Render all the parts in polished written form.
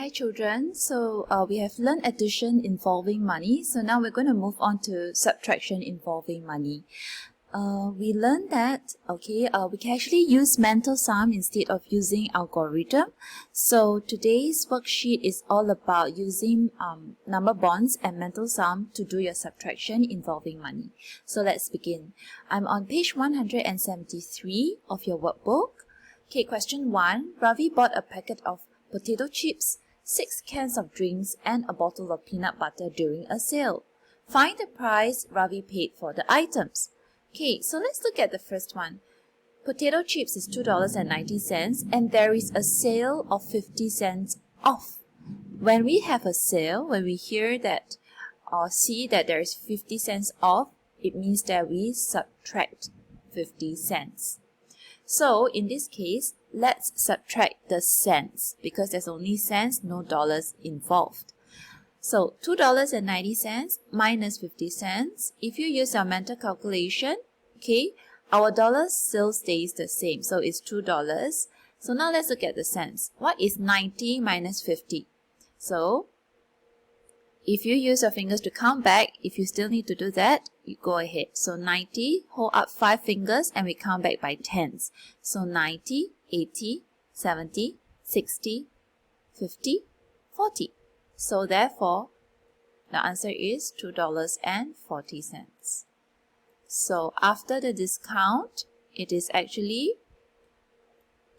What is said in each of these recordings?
Hi children, so we have learned addition involving money. So now we're going to move on to subtraction involving money. We learned that, we can actually use mental sum instead of using algorithm. So today's worksheet is all about using number bonds and mental sum to do your subtraction involving money. So let's begin. I'm on page 173 of your workbook. Okay, question 1. Ravi bought a packet of potato chips, 6 cans of drinks, and a bottle of peanut butter during a sale. Find the price Ravi paid for the items. Okay, so let's look at the first one. Potato chips is $2.90 and there is a sale of 50 cents off. When we have a sale, when we hear that or see that there is 50 cents off, it means that we subtract 50 cents. So in this case, let's subtract the cents because there's only cents, no dollars involved. So $2.90 minus 50 cents. If you use our mental calculation, okay, our dollar still stays the same. So it's $2. So now let's look at the cents. What is 90 minus 50? So if you use your fingers to count back, if you still need to do that, you go ahead. So 90, hold up 5 fingers and we count back by tens. So 90, 80, 70, 60, 50, 40. So therefore, the answer is $2.40. So after the discount, it is actually,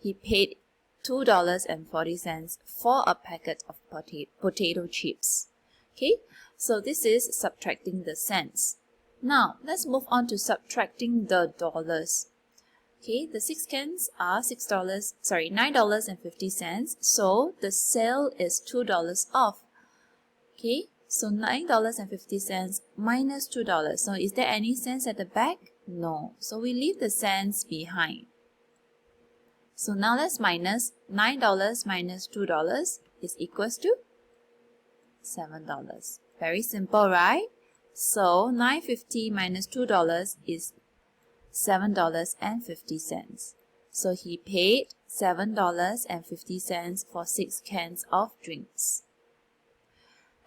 he paid $2.40 for a packet of potato chips. Okay, so this is subtracting the cents. Now, let's move on to subtracting the dollars. Okay, the 6 cans are $9.50. So the sale is $2 off. Okay, so $9.50 minus $2. So is there any cents at the back? No. So we leave the cents behind. So now let's minus $9 minus $2 is equals to $7. Very simple, right? So $9.50 minus $2 is $7.50. So he paid $7.50 for 6 cans of drinks.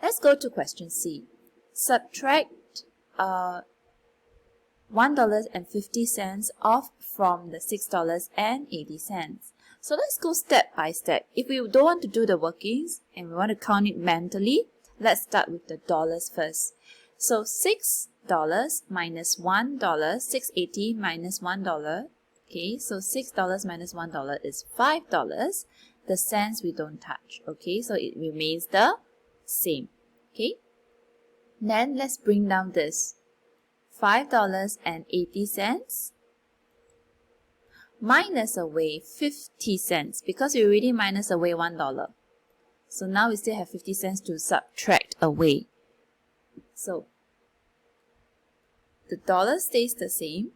Let's go to question C. Subtract $1.50 off from the $6.80. So let's go step by step. If we don't want to do the workings and we want to count it mentally, let's start with the dollars first. So $6 minus $1, $6.80 minus $1. Okay, so $6 minus $1 is $5. The cents we don't touch. Okay, so it remains the same. Okay, then let's bring down this $5.80 minus away 50 cents because we already minus away $1. So now we still have 50 cents to subtract away. So the dollar stays the same.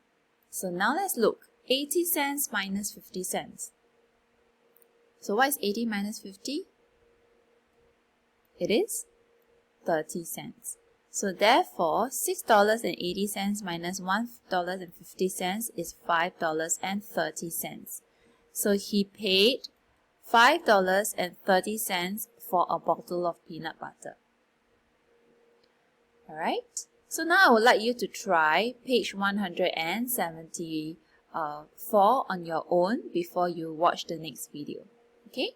So now let's look. 80 cents minus 50 cents. So what is 80 minus 50? It is 30 cents. So therefore, $6.80 minus $1.50 is $5.30. So he paid $5.30 for a bottle of peanut butter. Alright, so now I would like you to try page 174 on your own before you watch the next video. Okay?